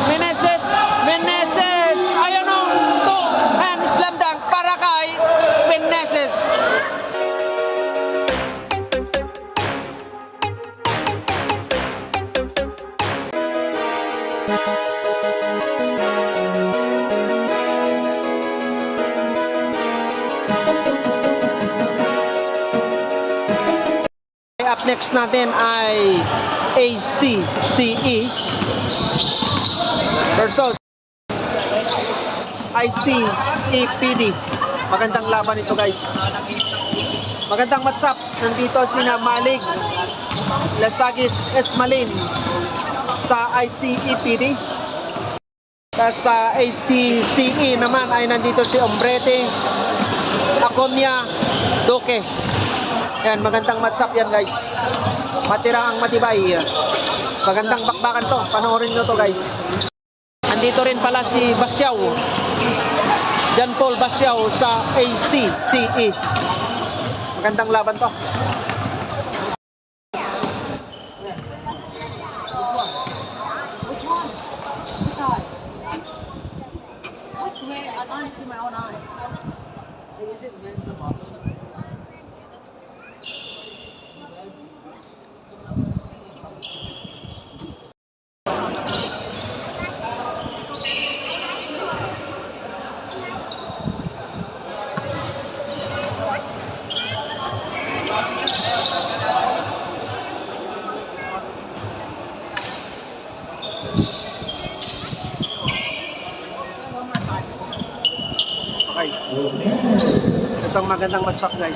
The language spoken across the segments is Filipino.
Meneses. Ayan o, two-hand slam dunk para kay Meneses. Up next natin ay ACCE versus ICEPD. Magandang laban ito, guys. Magandang matchup. Nandito sina Malig Lasagis Esmalin sa ICEPD. Tapos sa ACCE naman ay nandito si Ombrete Aconia Doke. Yan, magandang matchup yan, guys. Matira ang matibay. Magandang bakbakan to. Panoorin nyo to, guys. Andito rin pala si Basyao. John Paul Basyao sa ACCE. Magandang laban to. Which way? I don't see my own eye. Is it when the bottom? Okay. Itong magandang matchup, guys.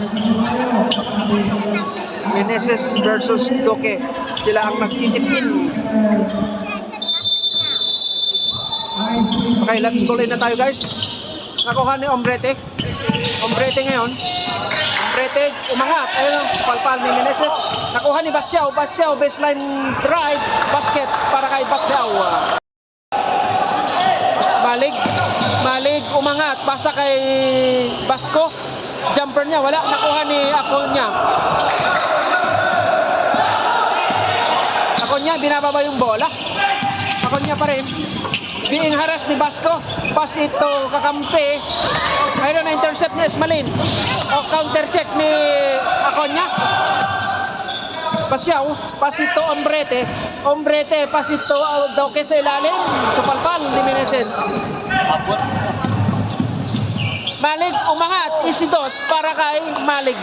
Meneses versus Doke. Sila ang nagtitipin. Okay, let's ball in na tayo, guys. Nakuha ni Ombrete. Ombrete ngayon. Ombrete, umangat. Ayun, palpal ni Meneses. Nakuha ni Basyao. Basyao, baseline drive. Basket para kay Basyao. Malig, umangat. Pasa kay Basco. Jumper niya, wala. Nakuha ni Aconia. Aconia, binababa yung bola. Aconia pa rin. Being harassed ni Basco. Pass ito kakampi. Mayroon na intercept ni Esmalin. O counter check ni Aconia. Basyao, pass ito Ombrete. Ombrete, pass ito Doke sa ilalim. Supalpal ni Meneses. Malig, umangat. Isidos para kay Malig.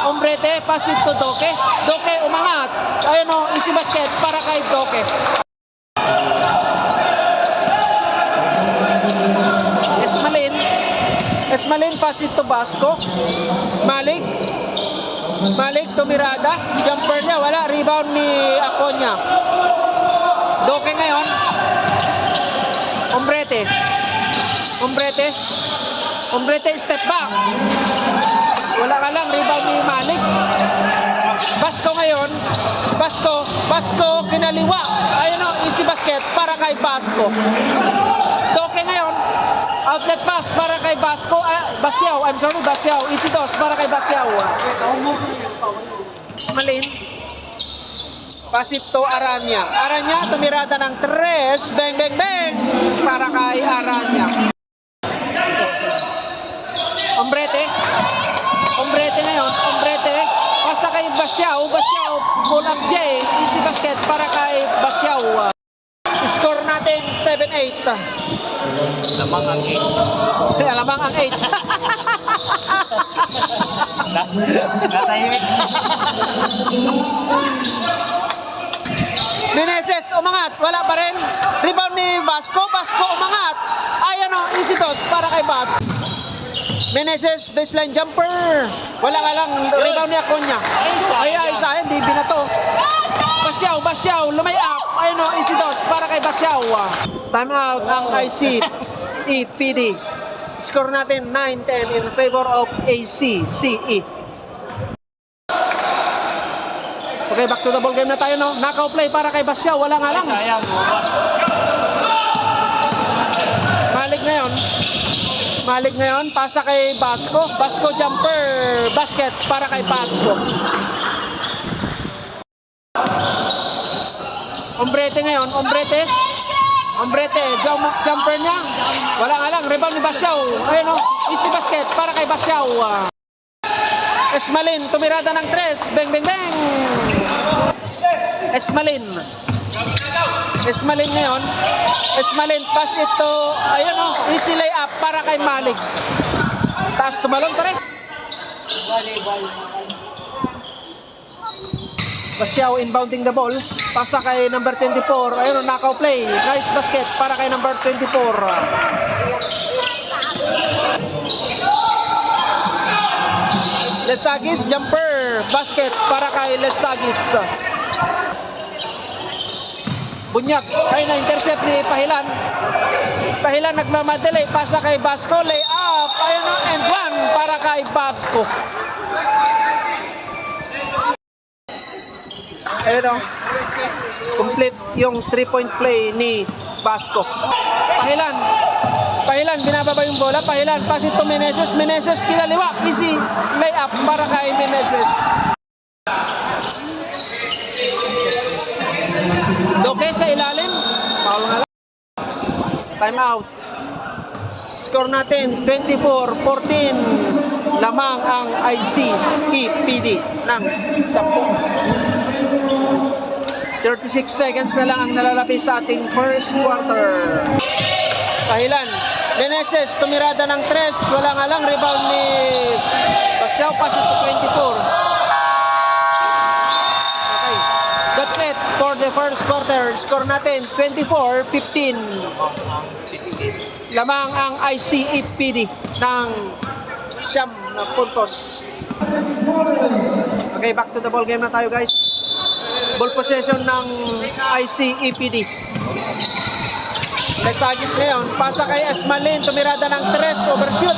Ombrete, pass ito Doke. Doke, umangat. Ayun o, easy basket para kay Doke. Esmalin, pass ito Basco. Malig, tumirada. Jumper niya, wala. Rebound ni Aconia. Doke ngayon. Ombrete, step back. Wala ka lang, rebound ni Malig. Basco ngayon. Basco, kinaliwa. Ayun o, easy basket para kay Basco. Doke ngayon. Outlet pass para kay Basco. Basyao. Easy toss para kay Basyao. Malin. Pass ito Aranya. Aranya, tumirada ng 3. Bang. Para kay Aranya. Ombrete ngayon. Pasa kay Basyao. Pull up J. Easy basket para kay Basyao. Score natin 7-8. Lamang ang 8. Alamang ang 8. Natahimik. Meneses, umangat. Wala pa rin. Rebound ni Basco. Umangat. Ayan o, easy toss para kay Basco. Meneses, baseline jumper. Wala ka lang. Rebound ni Aconia. Ay, hindi binato. Basyao, lumay up. Ayun o, easy toss para kay Basyao. Time out ang ICEPD. Score natin 9-10 in favor of ACCE. Okay, back to the ball game na tayo, no? Knockout play para kay Basyao. Wala nga lang. Sayang, boss. Malig ngayon. Malik ngayon, pasa kay Basco. Basco jumper, basket para kay Basco. Ombrete ngayon, Ombrete. Ombrete, jumper niya. Wala nga lang, rebound ni Basyao. Ayun o, easy basket para kay Basyao. Esmalin, tumirada ng 3. Bang, bang, bang. Esmalin. Esmalin ngayon. Esmalin, pass ito. Ayun o, easy layup para kay Malik. Taas tumalon pa rin. Basyao inbounding the ball. Pasa kay number 24. Ayun, knockout play. Nice basket para kay number 24. Lesagis jumper. Basket para kay Lesagis. Bunyak. Ay na-intercept ni Pahilan. Pahilan nagmamadali. Pasa kay Basco. Lay up. Ayun na. And one para kay Basco. Ayun o. Complete yung 3-point play ni Basco. Pahilan. Pahilan, binababa yung bola. Pahilan, pass it to Meneses. Meneses, kinaliwa. Easy layup para kay Meneses. Doke sa ilalim. Foul nga lang. Time out. Score natin, 24-14. Lamang ang ICEPD ng 10. 36 seconds na lang ang nalalapis sa ating first quarter. Pahilan. Meneses, tumirada ng 3. Wala nga lang, rebound ni Basyao, pass it to 24. Okay. That's it for the first quarter. Score natin, 24-15. Lamang ang ICEPD ng 9 na puntos. Okay, back to the ball game na tayo, guys. Ball possession ng ICEPD. Lesagis ngayon, pasa kay Esmalin, tumirada ng 3, overshoot.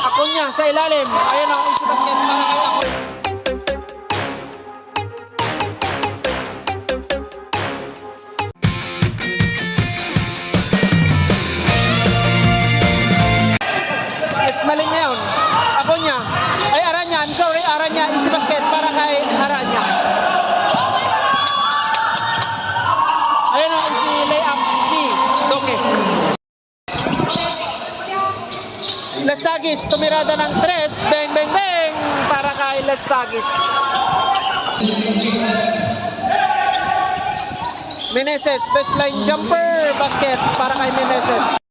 Acuña sa ilalim. Ayun ang easy basket para kay Acuña. Esmalin ngayon, Acuña. Ay, Aranya, I'm sorry, Aranya, easy basket para kay Aranya. Ayun ang easy layup ni Doke. Lesagis, tumirada ng 3, bang, bang, bang, para kay Lesagis. Meneses, baseline jumper, basket para kay Meneses.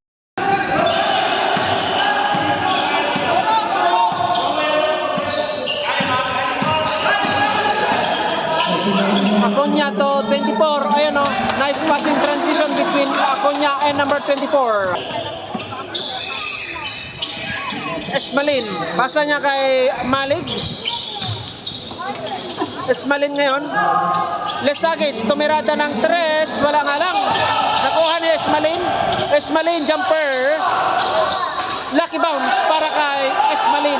Acuña to 24. Ayan o. Nice passing transition between Acuña and number 24. Esmalin. Pasa niya kay Malik. Esmalin ngayon. Lesagis. Tumirada ng 3. Wala nga lang. Nakuha ni Esmalin. Esmalin jumper. Lucky bounce para kay Esmalin.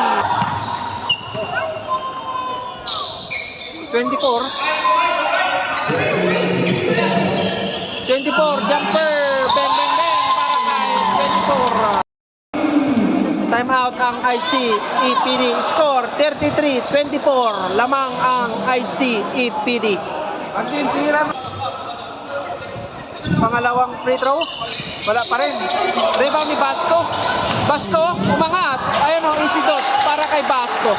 24 jumper, bang bang bang para kay 24. Time out ang ICEPD. Score 33-24. Lamang ang ICEPD. Pangalawang free throw. Wala pa rin. Rebound ni Basco. Basco umangat. Ayun o, easy dos para kay Basco.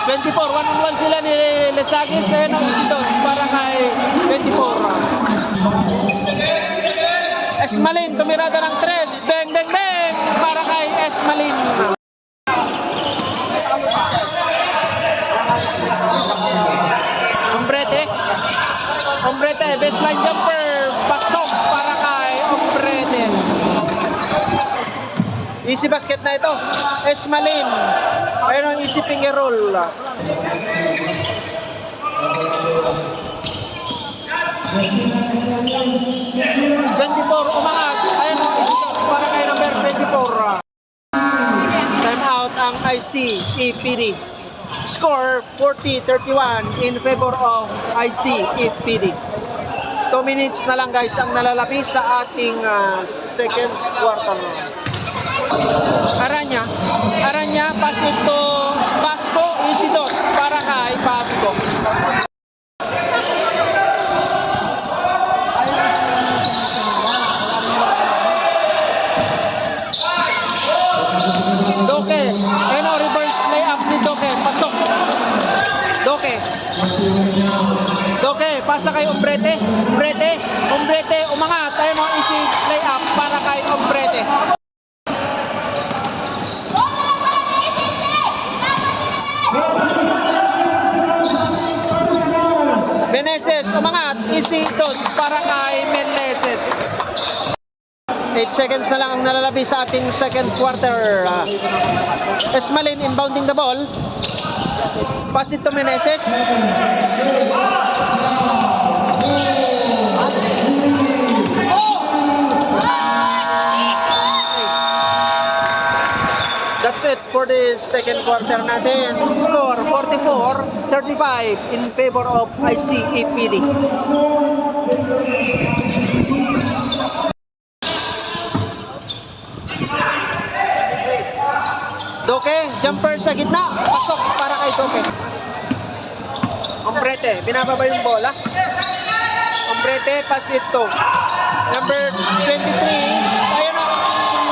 24, 1-on-1 sila ni Lesagis. Ayun ang easy dos para kay 24. Esmalin, tumirada ng 3. Bang, bang, bang para kay Esmalin. Ombrete, baseline jumper. Pasok para kay Ombrete. Easy basket na ito. Esmalin. Ayun ang easy finger roll. 24 umangat. Ayun ang easy toss para kay number 24. Time out ang ICEPD. Score 40-31 in favor of ICEPD. 2 minutes na lang guys ang nalalapis sa ating second quarter. Aranya, pass it to Basco, easy dos para kay Basco. Doke, ano reverse layup ni Doke, pasok. Doke, pasa kay Umbrete, umangat, tayo mo easy layup para kay Umbrete. Meneses, umangat, easy dos para kay Meneses. 8 seconds na lang ang nalalabi sa ating second quarter. Esmalin inbounding the ball. Pass it to Meneses. That's it for the second quarter natin. Score 44-35 in favor of ICEPD. Doke, jumper sa gitna, pasok para kay Doke. Umbrete, binababa yung bola. Umbrete, pass it to number 23. Ayun na,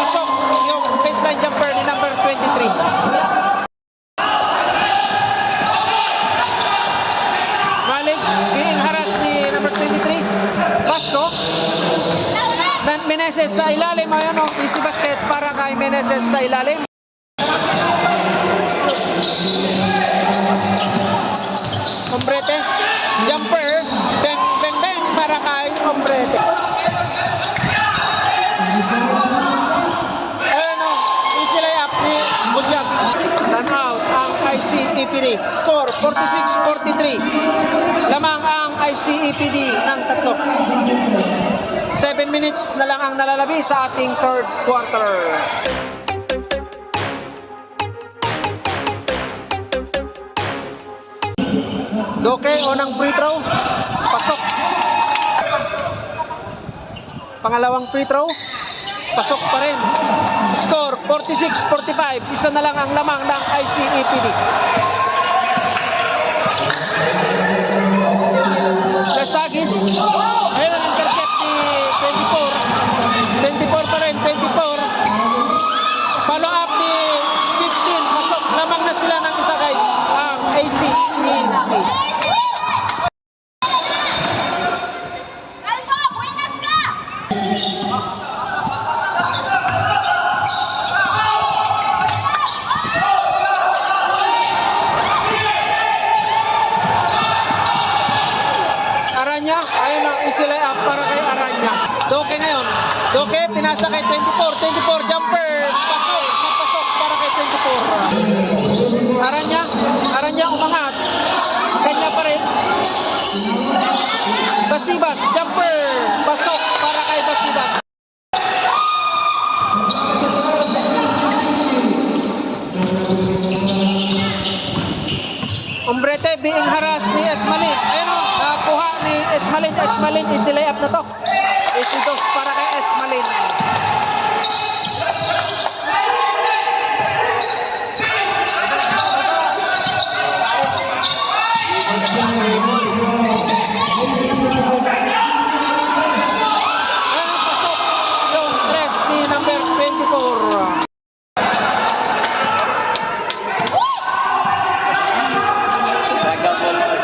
pasok yung baseline jumper ni number 23. Malik, being harassed ni number 23. Basco. Meneses sa ilalim, ayun o, easy basket para kay Meneses sa ilalim. Umbrete, jumper, bang para kay Umbrete. Ayan o, easy layup ni Budyag. Run out ang ICEPD. Score 46-43. Lamang ang ICEPD ng tatlo. 7 minutes na lang ang nalalabi sa ating third quarter. Doke, unang free throw. Pasok. Pangalawang free throw. Pasok pa rin. Score 46-45. Isa na lang ang lamang ng ICEPD. Lasagis. Ayun ang intercept ni 24. 24 pa rin. 24. Follow up ni 15. Pasok. Lamang na sila ng isa guys. Ang ICEPD. Aranya, ayun ang easy layup para kay Aranya. Doke ngayon. Doke, pinasa kay 24. 24 jumper. Pasok para kay 24. Aranya umangat. Kanya pa rin. Basibas, jumper. Pasok para kay Basibas. Umbrete being harassed ni Esmalin. Ayun o, nakuha ni Esmalin. Esmalin, easy layup na to. Easy dos para kay Esmalin. Ayun, pasok yung tres ni number 24.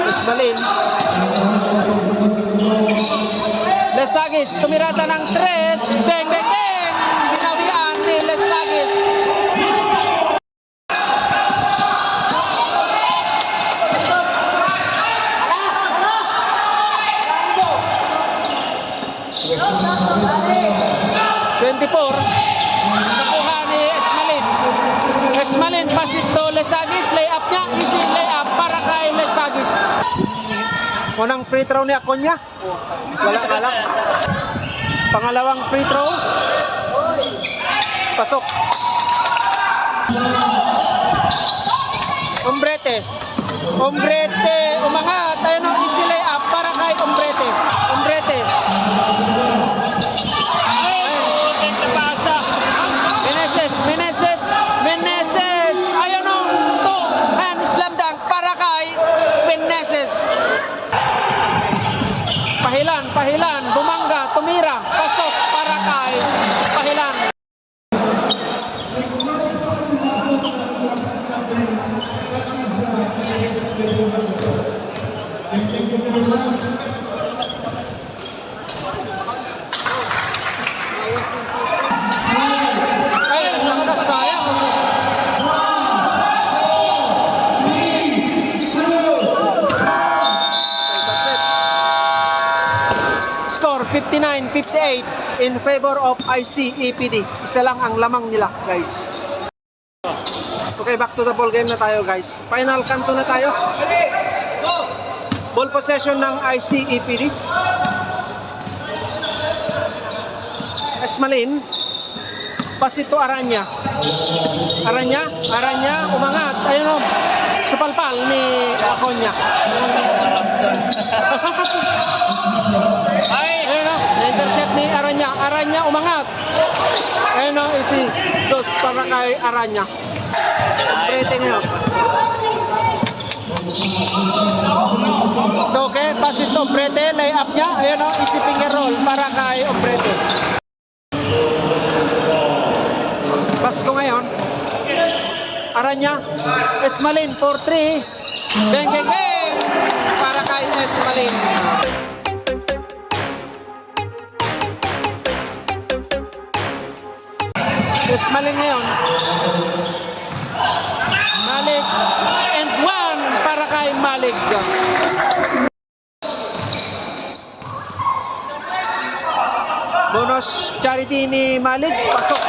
Esmalin. Lesagis, tumirata ng 3. Bang! Binawian ni Lesagis. Nakuha ni Esmalin. Esmalin, pass it to Lesagis. Layup niya, easy layup para kay Lesagis. Unang free throw ni Aconya. Wala. Pangalawang free throw. Pasok. Umbrete, umangat. Ayun o, easy layup para kay Umbrete. Putik na pasa. Meneses. Ayun o, two-hand slam dunk para kay Meneses. Pahilan, bumangga, tumira, pasok para kay Pahilan. Ay, langkas, sayang. Score 59-58 in favor of ICEPD. Isa lang ang lamang nila, guys. Okay, back to the ball game na tayo, guys. Final kanto na tayo. Ball possession ng ICEPD. Esmalin. Pasito Aranya. Aranya, umangat. Ayun o. Supalpal ni Aconya. Ay! Ayun o. Na-intercept ni Aranya. Aranya, umangat. Ayun o. Isi. Dos para kay Aranya. Prete ngayon. Doke, pasito. Prete, lay up niya. Ayun o. Isi finger roll para kay Ombrete. Pasko ngayon. Aranya. Esmalin for 3. Bang. Para kay Esmalin. Esmalin ngayon. Malik. And 1 para kay Malik. Bonus charity ni Malik. Pasok.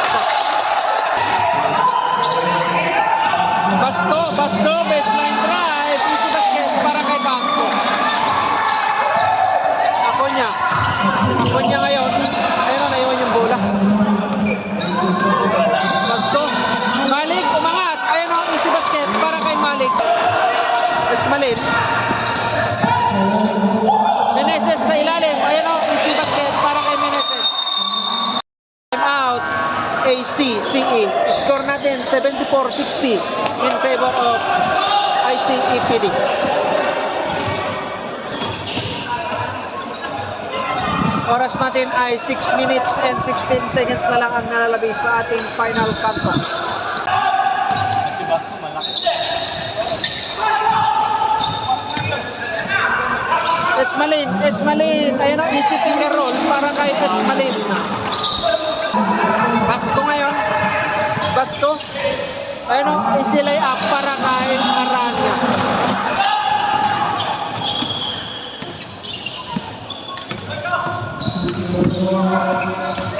Basco, baseline drive, easy basket para kay Basco. Ako niya ngayon. Ayun, naiwan yung bola. Basco, Malik, umangat. Ayun o, easy basket para kay Malik. Esmalin. Meneses sa ilalim. Ayun o, easy basket para kay Meneses. Time out. ACCE. Score natin 74-60 in favor of ICEPD. Oras natin ay 6 minutes and 16 seconds na lang ang nalalabi sa ating final kanto. Si Basco malaki. Esmalin. Ayun o, easy finger roll para kay Esmalin. Basco ngayon. Ayun o, easy lay up para kay Aranya.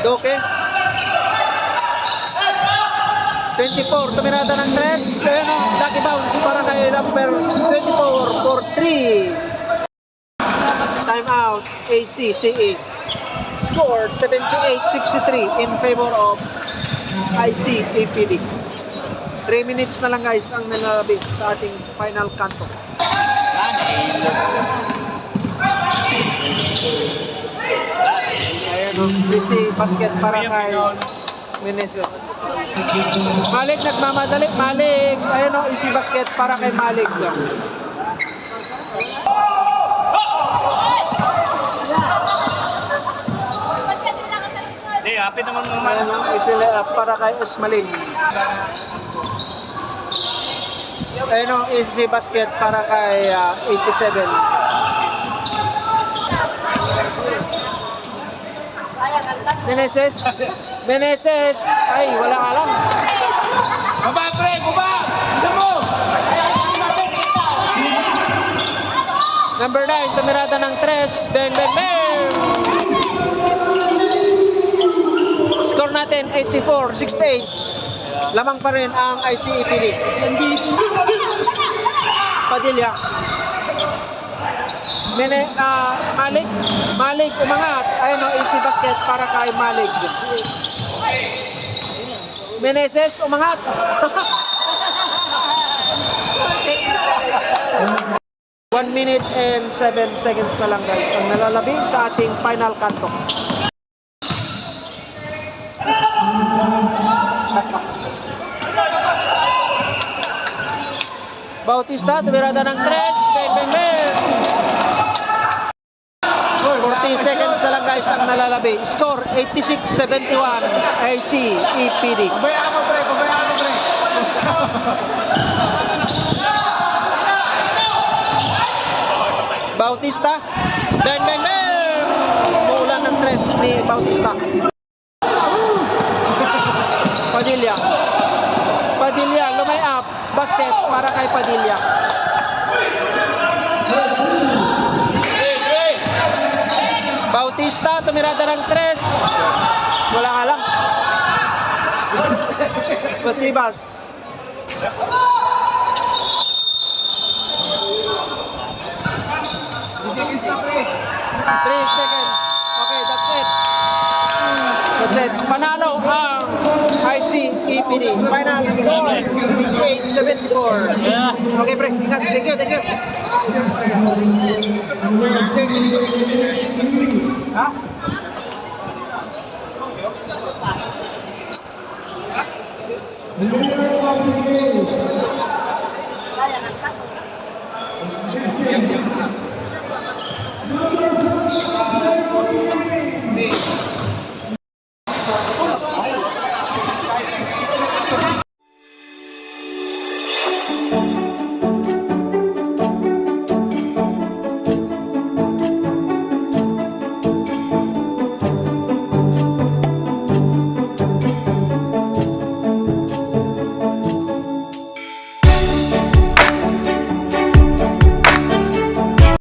Doke. 24, tumirada ng 3. Ayun o, lucky bounce para kay number 24 for 3. Time out, ACCE. Score 78-63 in favor of ICEPD. 3 minutes na lang, guys, ang nalabi sa ating final kanto. Ayan o, easy basket para kay Meneses. Malik nagmamadali. Ayun o, easy basket para kay Malik. Hindi, hapit naman Ayun naman. o, easy lay up para kay Esmalin. Ayun o, easy basket para kay 87. Meneses. Ay, wala ka lang. Baba, pre! Baba! Ano mo? Number 9, tumirada ng 3. Bang. Score natin, 84-68. Lamang pa rin ang ICEPD. Padilla. Malik umangat. Ayun o, easy basket para kay Malik. Meneses umangat. 1 minute and 7 seconds na lang guys ang nalalabi sa ating final kanto. Bautista, tumirada ng 3. Bang, bang, bang. 40 seconds na lang guys ang nalalabi. Score 86-71 AC EPD. Pabayaan mo, pre. Pabayaan mo, pre. Bautista. Bang, bang, bang. Bulan ng 3 ni Bautista. Padilla. Padilla, lumay up. Basket para kay Padilla. Bautista, tumirada ng 3. Wala nga lang. Pasibas. Digigis na, pre. 3 seconds. Okay, that's it. That's it. Panalo ang IC EPD. Final score 8-74. Yeah. Okay, pre. Ingat. Thank you, thank you. Ha? Sayang, ang